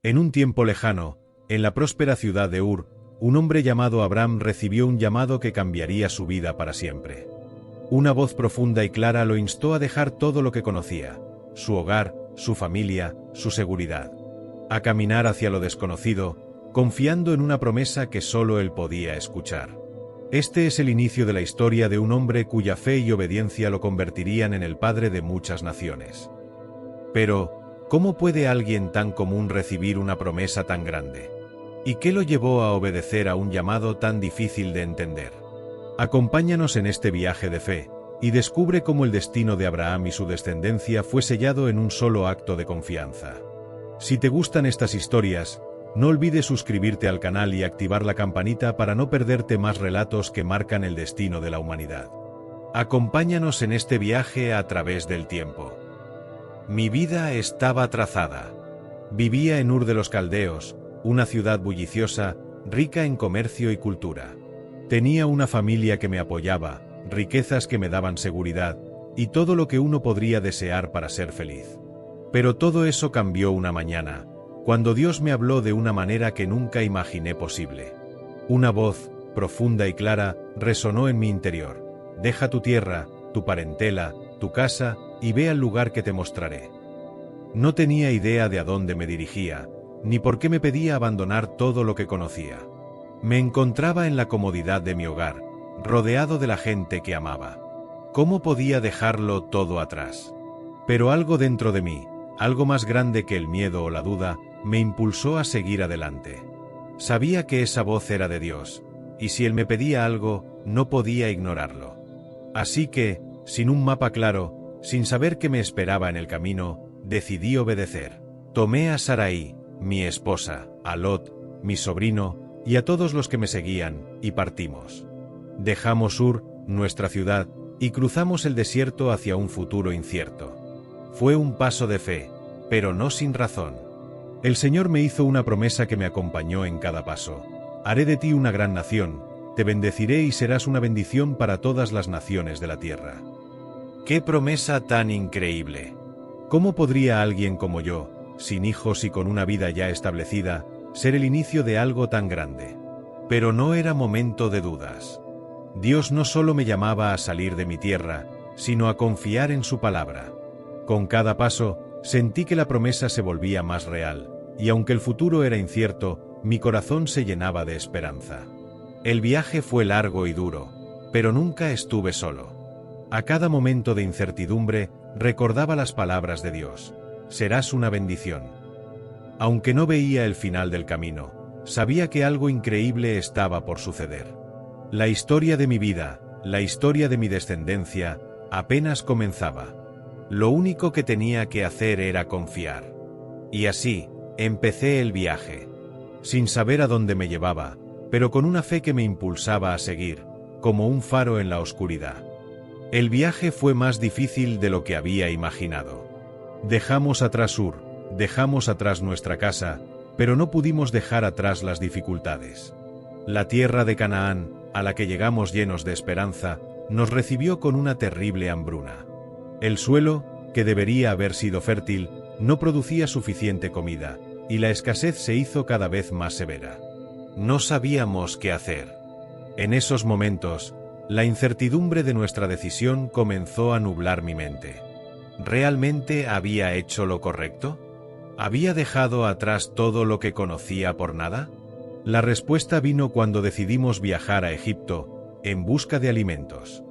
En un tiempo lejano, en la próspera ciudad de Ur, un hombre llamado Abram recibió un llamado que cambiaría su vida para siempre. Una voz profunda y clara lo instó a dejar todo lo que conocía, su hogar, su familia, su seguridad, a caminar hacia lo desconocido, confiando en una promesa que solo él podía escuchar. Este es el inicio de la historia de un hombre cuya fe y obediencia lo convertirían en el padre de muchas naciones. Pero, ¿cómo puede alguien tan común recibir una promesa tan grande? ¿Y qué lo llevó a obedecer a un llamado tan difícil de entender? Acompáñanos en este viaje de fe, y descubre cómo el destino de Abraham y su descendencia fue sellado en un solo acto de confianza. Si te gustan estas historias, no olvides suscribirte al canal y activar la campanita para no perderte más relatos que marcan el destino de la humanidad. Acompáñanos en este viaje a través del tiempo. Mi vida estaba trazada. Vivía en Ur de los Caldeos, una ciudad bulliciosa, rica en comercio y cultura. Tenía una familia que me apoyaba, riquezas que me daban seguridad, y todo lo que uno podría desear para ser feliz. Pero todo eso cambió una mañana, cuando Dios me habló de una manera que nunca imaginé posible. Una voz, profunda y clara, resonó en mi interior. Deja tu tierra, tu parentela, tu casa, y ve al lugar que te mostraré. No tenía idea de a dónde me dirigía, ni por qué me pedía abandonar todo lo que conocía. Me encontraba en la comodidad de mi hogar, rodeado de la gente que amaba. ¿Cómo podía dejarlo todo atrás? Pero algo dentro de mí, algo más grande que el miedo o la duda, me impulsó a seguir adelante. Sabía que esa voz era de Dios, y si Él me pedía algo, no podía ignorarlo. Así que, sin un mapa claro, sin saber qué me esperaba en el camino, decidí obedecer. Tomé a Sarai, mi esposa, a Lot, mi sobrino, y a todos los que me seguían, y partimos. Dejamos Ur, nuestra ciudad, y cruzamos el desierto hacia un futuro incierto. Fue un paso de fe, pero no sin razón. El Señor me hizo una promesa que me acompañó en cada paso. Haré de ti una gran nación, te bendeciré y serás una bendición para todas las naciones de la tierra. ¡Qué promesa tan increíble! ¿Cómo podría alguien como yo, sin hijos y con una vida ya establecida, ser el inicio de algo tan grande? Pero no era momento de dudas. Dios no solo me llamaba a salir de mi tierra, sino a confiar en su palabra. Con cada paso, sentí que la promesa se volvía más real, y aunque el futuro era incierto, mi corazón se llenaba de esperanza. El viaje fue largo y duro, pero nunca estuve solo. A cada momento de incertidumbre, recordaba las palabras de Dios: serás una bendición. Aunque no veía el final del camino, sabía que algo increíble estaba por suceder. La historia de mi vida, la historia de mi descendencia, apenas comenzaba. Lo único que tenía que hacer era confiar. Y así, empecé el viaje. Sin saber a dónde me llevaba, pero con una fe que me impulsaba a seguir, como un faro en la oscuridad. El viaje fue más difícil de lo que había imaginado. Dejamos atrás Ur, dejamos atrás nuestra casa, pero no pudimos dejar atrás las dificultades. La tierra de Canaán, a la que llegamos llenos de esperanza, nos recibió con una terrible hambruna. El suelo, que debería haber sido fértil, no producía suficiente comida, y la escasez se hizo cada vez más severa. No sabíamos qué hacer. En esos momentos, la incertidumbre de nuestra decisión comenzó a nublar mi mente. ¿Realmente había hecho lo correcto? ¿Había dejado atrás todo lo que conocía por nada? La respuesta vino cuando decidimos viajar a Egipto, en busca de alimentos.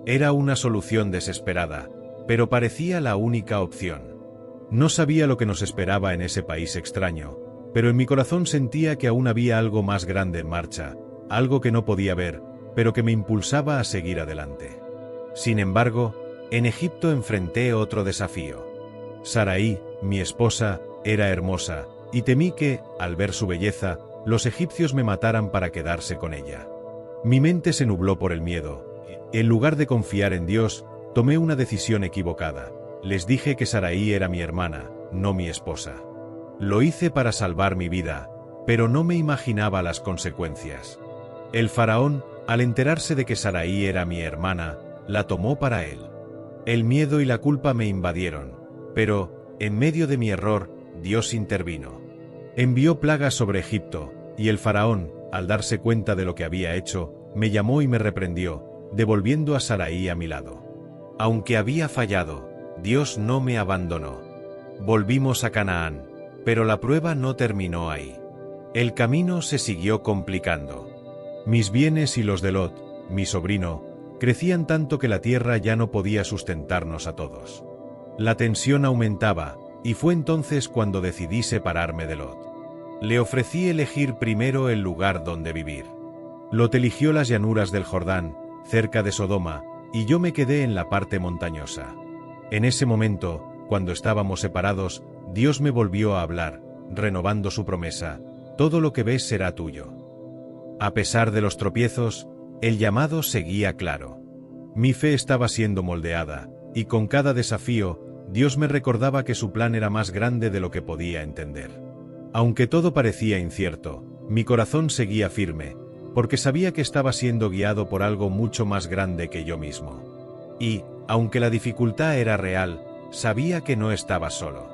Era una solución desesperada, pero parecía la única opción. No sabía lo que nos esperaba en ese país extraño, pero en mi corazón sentía que aún había algo más grande en marcha, algo que no podía ver, pero que me impulsaba a seguir adelante. Sin embargo, en Egipto enfrenté otro desafío. Sarai, mi esposa, era hermosa, y temí que, al ver su belleza, los egipcios me mataran para quedarse con ella. Mi mente se nubló por el miedo. En lugar de confiar en Dios, tomé una decisión equivocada. Les dije que Sarai era mi hermana, no mi esposa. Lo hice para salvar mi vida, pero no me imaginaba las consecuencias. El faraón, al enterarse de que Sarai era mi hermana, la tomó para él. El miedo y la culpa me invadieron, pero, en medio de mi error, Dios intervino. Envió plagas sobre Egipto, y el faraón, al darse cuenta de lo que había hecho, me llamó y me reprendió, devolviendo a Sarai a mi lado. Aunque había fallado, Dios no me abandonó. Volvimos a Canaán, pero la prueba no terminó ahí. El camino se siguió complicando. Mis bienes y los de Lot, mi sobrino, crecían tanto que la tierra ya no podía sustentarnos a todos. La tensión aumentaba, y fue entonces cuando decidí separarme de Lot. Le ofrecí elegir primero el lugar donde vivir. Lot eligió las llanuras del Jordán, cerca de Sodoma, y yo me quedé en la parte montañosa. En ese momento, cuando estábamos separados, Dios me volvió a hablar, renovando su promesa: todo lo que ves será tuyo. A pesar de los tropiezos, el llamado seguía claro. Mi fe estaba siendo moldeada, y con cada desafío, Dios me recordaba que su plan era más grande de lo que podía entender. Aunque todo parecía incierto, mi corazón seguía firme, porque sabía que estaba siendo guiado por algo mucho más grande que yo mismo. Y, aunque la dificultad era real, sabía que no estaba solo.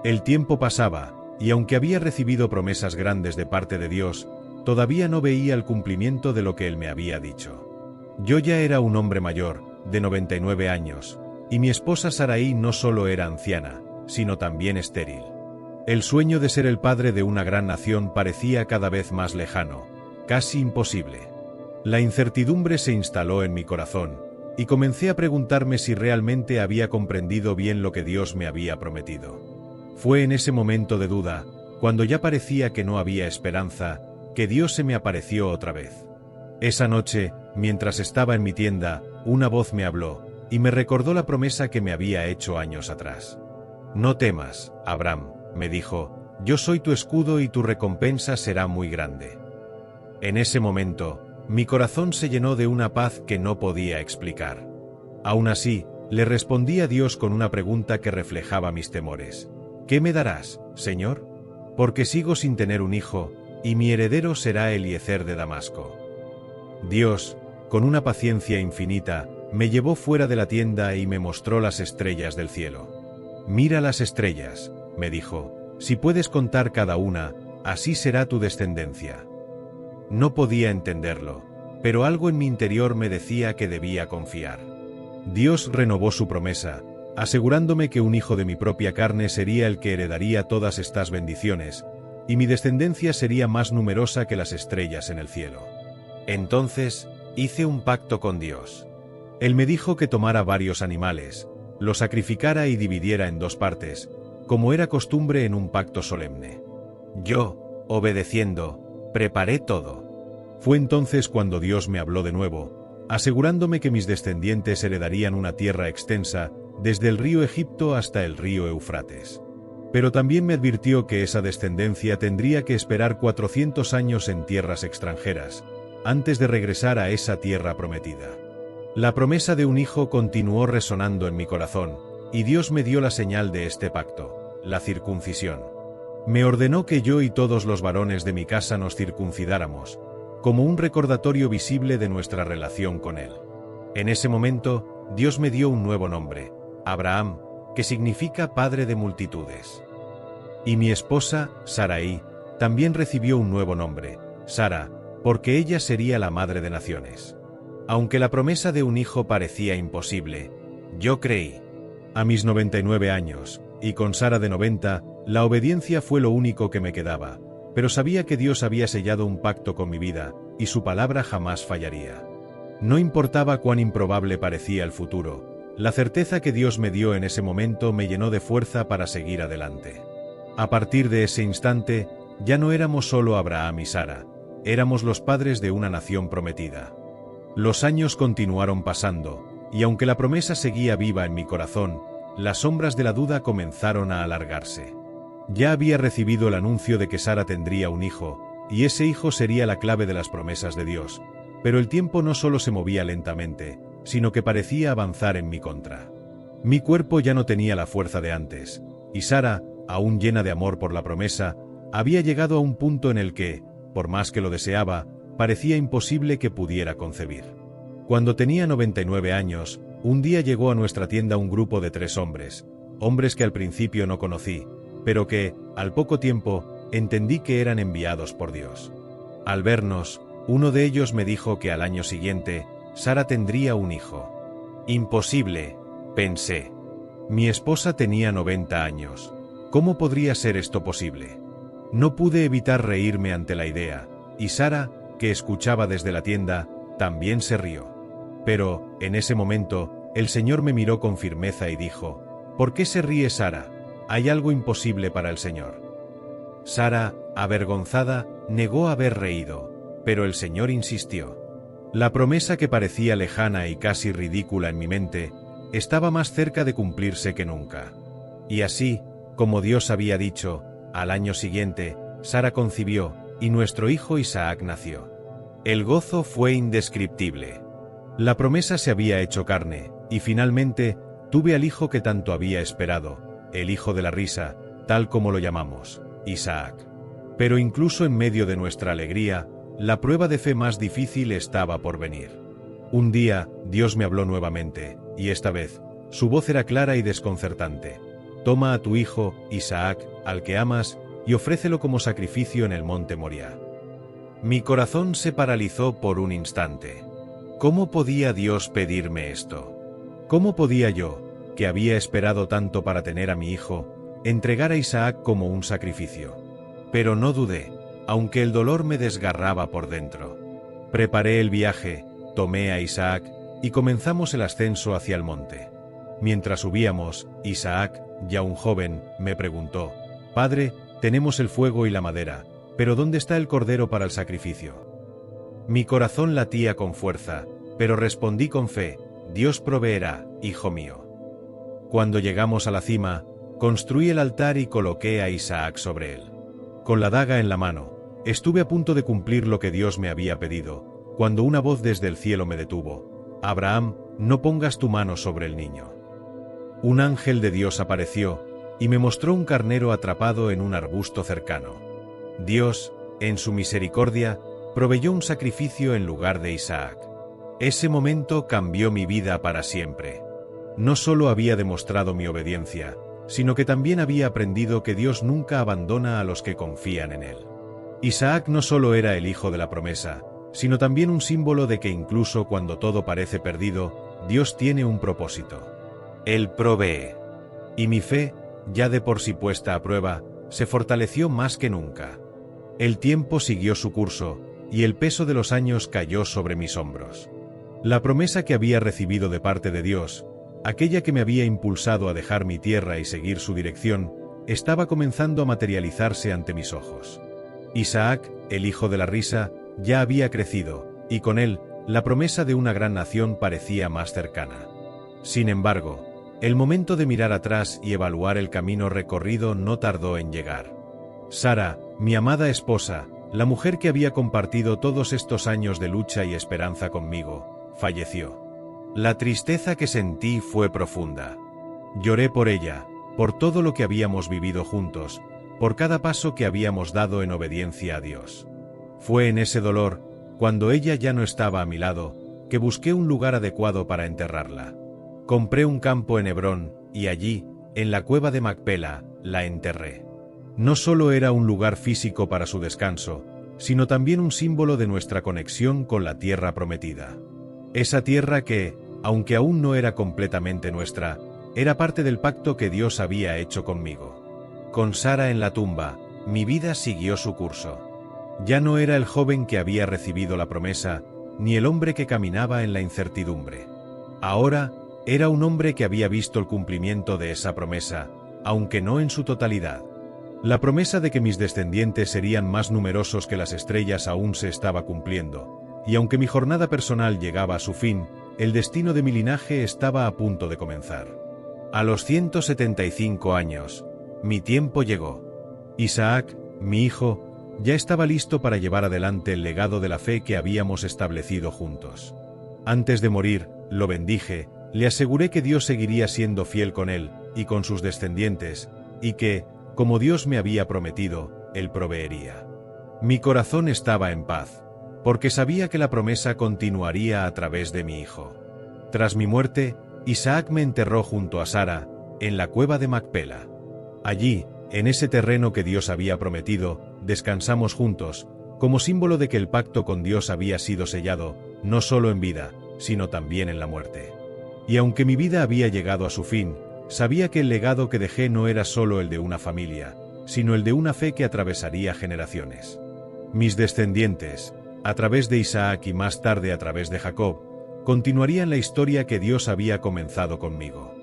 El tiempo pasaba, y aunque había recibido promesas grandes de parte de Dios, todavía no veía el cumplimiento de lo que Él me había dicho. Yo ya era un hombre mayor, de 99 años, y mi esposa Sarai no solo era anciana, sino también estéril. El sueño de ser el padre de una gran nación parecía cada vez más lejano, casi imposible. La incertidumbre se instaló en mi corazón, y comencé a preguntarme si realmente había comprendido bien lo que Dios me había prometido. Fue en ese momento de duda, cuando ya parecía que no había esperanza, que Dios se me apareció otra vez. Esa noche, mientras estaba en mi tienda, una voz me habló, y me recordó la promesa que me había hecho años atrás. No temas, Abraham, me dijo, yo soy tu escudo y tu recompensa será muy grande. En ese momento, mi corazón se llenó de una paz que no podía explicar. Aún así, le respondí a Dios con una pregunta que reflejaba mis temores. ¿Qué me darás, Señor? Porque sigo sin tener un hijo, y mi heredero será Eliezer de Damasco. Dios, con una paciencia infinita, me llevó fuera de la tienda y me mostró las estrellas del cielo. Mira las estrellas, me dijo, si puedes contar cada una, así será tu descendencia. No podía entenderlo, pero algo en mi interior me decía que debía confiar. Dios renovó su promesa, asegurándome que un hijo de mi propia carne sería el que heredaría todas estas bendiciones, y mi descendencia sería más numerosa que las estrellas en el cielo. Entonces, hice un pacto con Dios. Él me dijo que tomara varios animales, los sacrificara y dividiera en dos partes, como era costumbre en un pacto solemne. Yo, obedeciendo, preparé todo. Fue entonces cuando Dios me habló de nuevo, asegurándome que mis descendientes heredarían una tierra extensa, desde el río Egipto hasta el río Eufrates. Pero también me advirtió que esa descendencia tendría que esperar 400 años en tierras extranjeras, antes de regresar a esa tierra prometida. La promesa de un hijo continuó resonando en mi corazón, y Dios me dio la señal de este pacto, la circuncisión. Me ordenó que yo y todos los varones de mi casa nos circuncidáramos, como un recordatorio visible de nuestra relación con Él. En ese momento, Dios me dio un nuevo nombre, Abraham, que significa padre de multitudes. Y mi esposa, Sarai, también recibió un nuevo nombre, Sara, porque ella sería la madre de naciones. Aunque la promesa de un hijo parecía imposible, yo creí. A mis 99 años, y con Sara de 90, la obediencia fue lo único que me quedaba, pero sabía que Dios había sellado un pacto con mi vida, y su palabra jamás fallaría. No importaba cuán improbable parecía el futuro, la certeza que Dios me dio en ese momento me llenó de fuerza para seguir adelante. A partir de ese instante, ya no éramos solo Abraham y Sara, éramos los padres de una nación prometida. Los años continuaron pasando, y aunque la promesa seguía viva en mi corazón, las sombras de la duda comenzaron a alargarse. Ya había recibido el anuncio de que Sara tendría un hijo, y ese hijo sería la clave de las promesas de Dios, pero el tiempo no solo se movía lentamente, sino que parecía avanzar en mi contra. Mi cuerpo ya no tenía la fuerza de antes, y Sara, aún llena de amor por la promesa, había llegado a un punto en el que, por más que lo deseaba, parecía imposible que pudiera concebir. Cuando tenía 99 años, un día llegó a nuestra tienda un grupo de 3 hombres que al principio no conocí, pero que, al poco tiempo, entendí que eran enviados por Dios. Al vernos, uno de ellos me dijo que al año siguiente, Sara tendría un hijo. Imposible, pensé. Mi esposa tenía 90 años. ¿Cómo podría ser esto posible? No pude evitar reírme ante la idea, y Sara, que escuchaba desde la tienda, también se rió. Pero, en ese momento, el Señor me miró con firmeza y dijo: ¿Por qué se ríe Sara? ¿Hay algo imposible para el Señor? Sara, avergonzada, negó haber reído, pero el Señor insistió. La promesa que parecía lejana y casi ridícula en mi mente, estaba más cerca de cumplirse que nunca. Y así, como Dios había dicho, al año siguiente, Sara concibió, y nuestro hijo Isaac nació. El gozo fue indescriptible. La promesa se había hecho carne, y finalmente, tuve al hijo que tanto había esperado, el hijo de la risa, tal como lo llamamos, Isaac. Pero incluso en medio de nuestra alegría, la prueba de fe más difícil estaba por venir. Un día, Dios me habló nuevamente, y esta vez, su voz era clara y desconcertante. Toma a tu hijo, Isaac, al que amas, y ofrécelo como sacrificio en el monte Moriah. Mi corazón se paralizó por un instante. ¿Cómo podía Dios pedirme esto? ¿Cómo podía yo, que había esperado tanto para tener a mi hijo, entregar a Isaac como un sacrificio? Pero no dudé, aunque el dolor me desgarraba por dentro. Preparé el viaje, tomé a Isaac, y comenzamos el ascenso hacia el monte. Mientras subíamos, Isaac, ya un joven, me preguntó: «Padre, tenemos el fuego y la madera, pero ¿dónde está el cordero para el sacrificio?» Mi corazón latía con fuerza, pero respondí con fe: «Dios proveerá, hijo mío». Cuando llegamos a la cima, construí el altar y coloqué a Isaac sobre él. Con la daga en la mano, estuve a punto de cumplir lo que Dios me había pedido, cuando una voz desde el cielo me detuvo: «Abraham, no pongas tu mano sobre el niño». Un ángel de Dios apareció, y me mostró un carnero atrapado en un arbusto cercano. Dios, en su misericordia, proveyó un sacrificio en lugar de Isaac. Ese momento cambió mi vida para siempre. No solo había demostrado mi obediencia, sino que también había aprendido que Dios nunca abandona a los que confían en Él. Isaac no solo era el hijo de la promesa, sino también un símbolo de que incluso cuando todo parece perdido, Dios tiene un propósito. Él provee. Y mi fe, ya de por sí puesta a prueba, se fortaleció más que nunca. El tiempo siguió su curso, y el peso de los años cayó sobre mis hombros. La promesa que había recibido de parte de Dios, aquella que me había impulsado a dejar mi tierra y seguir su dirección, estaba comenzando a materializarse ante mis ojos. Isaac, el hijo de la risa, ya había crecido, y con él, la promesa de una gran nación parecía más cercana. Sin embargo, el momento de mirar atrás y evaluar el camino recorrido no tardó en llegar. Sara, mi amada esposa, la mujer que había compartido todos estos años de lucha y esperanza conmigo, falleció. La tristeza que sentí fue profunda. Lloré por ella, por todo lo que habíamos vivido juntos, por cada paso que habíamos dado en obediencia a Dios. Fue en ese dolor, cuando ella ya no estaba a mi lado, que busqué un lugar adecuado para enterrarla. Compré un campo en Hebrón, y allí, en la cueva de Macpela, la enterré. No solo era un lugar físico para su descanso, sino también un símbolo de nuestra conexión con la tierra prometida. Esa tierra que, aunque aún no era completamente nuestra, era parte del pacto que Dios había hecho conmigo. Con Sara en la tumba, mi vida siguió su curso. Ya no era el joven que había recibido la promesa, ni el hombre que caminaba en la incertidumbre. Ahora, era un hombre que había visto el cumplimiento de esa promesa, aunque no en su totalidad. La promesa de que mis descendientes serían más numerosos que las estrellas aún se estaba cumpliendo, y aunque mi jornada personal llegaba a su fin, el destino de mi linaje estaba a punto de comenzar. A los 175 años, mi tiempo llegó. Isaac, mi hijo, ya estaba listo para llevar adelante el legado de la fe que habíamos establecido juntos. Antes de morir, lo bendije, le aseguré que Dios seguiría siendo fiel con él y con sus descendientes, y que, como Dios me había prometido, Él proveería. Mi corazón estaba en paz, porque sabía que la promesa continuaría a través de mi hijo. Tras mi muerte, Isaac me enterró junto a Sara, en la cueva de Macpela. Allí, En ese terreno que Dios había prometido, descansamos juntos, como símbolo de que el pacto con Dios había sido sellado, no solo en vida, sino también en la muerte. Y aunque mi vida había llegado a su fin, sabía que el legado que dejé no era solo el de una familia, sino el de una fe que atravesaría generaciones. Mis descendientes, a través de Isaac y más tarde a través de Jacob, continuarían la historia que Dios había comenzado conmigo.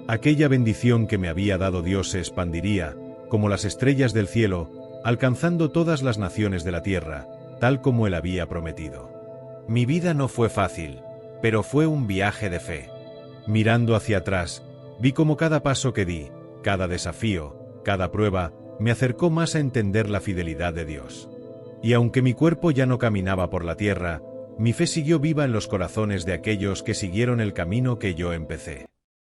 Aquella bendición que me había dado Dios se expandiría, como las estrellas del cielo, alcanzando todas las naciones de la tierra, tal como Él había prometido. Mi vida no fue fácil, pero fue un viaje de fe. Mirando hacia atrás, vi cómo cada paso que di, cada desafío, cada prueba, me acercó más a entender la fidelidad de Dios. Y aunque mi cuerpo ya no caminaba por la tierra, mi fe siguió viva en los corazones de aquellos que siguieron el camino que yo empecé.